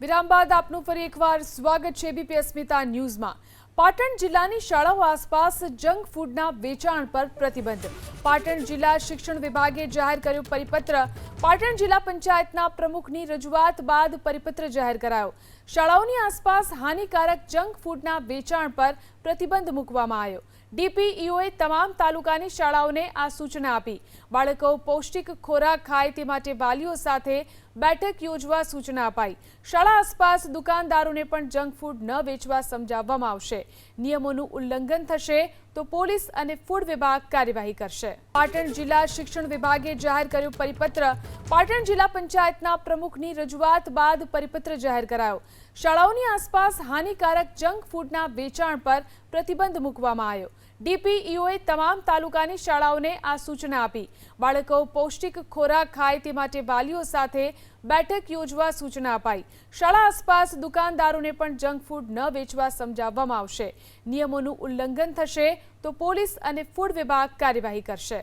વિરામ બાદ આપનું ફરી એકવાર સ્વાગત છે એબીપી અસ્મિતા ન્યૂઝમાં। પાટણ જિલ્લાની શાળાઓ આસપાસ જંક ફૂડના વેચાણ પર પ્રતિબંધ। પાટણ જિલ્લા શિક્ષણ વિભાગે જાહેર કર્યો પરિપત્ર। પાટણ જિલ્લા પંચાયતના પ્રમુખની રજૂઆત બાદ પરિપત્ર જાહેર કરાયો। શાળાઓની આસપાસ હાનિકારક જંક ફૂડના વેચાણ પર પ્રતિબંધ મૂકવામાં આવ્યો। ડીપીઈઓએ તમામ તાલુકાની શાળાઓને આ સૂચના આપી। બાળકો પૌષ્ટિક ખોરાક ખાય તે માટે વાલીઓ સાથે બેઠક યોજવા સૂચના અપાઈ। શાળા આસપાસ દુકાનદારોને પણ જંક ફૂડ ન વેચવા સમજાવવામાં આવશે। નિયમોનું ઉલ્લંઘન થશે તો પોલીસ અને ફૂડ વિભાગ કાર્યવાહી કરશે। પાટણ જિલ્લા શિક્ષણ વિભાગે જાહેર કર્યો પરિપત્ર। પાટણ જિલ્લા પંચાયતના પ્રમુખની રજૂઆત બાદ પરિપત્ર જાહેર કરાયો। શાળાઓની આસપાસ હાનિકારક જંક ફૂડના વેચાણ પર પ્રતિબંધ મૂકવામાં આવ્યો। ડીપીઈઓએ તમામ તાલુકાની શાળાઓને આ સૂચના આપી। બાળકો પૌષ્ટિક ખોરાક ખાય તે માટે વાલીઓ સાથે બેઠક યોજવા સૂચના અપાઈ। શાળા આસપાસ દુકાનદારોને પણ જંક ફૂડ ન વેચવા સમજાવવામાં આવશે। નિયમોનું ઉલ્લંઘન થશે તો પોલીસ અને ફૂડ વિભાગ કાર્યવાહી કરશે।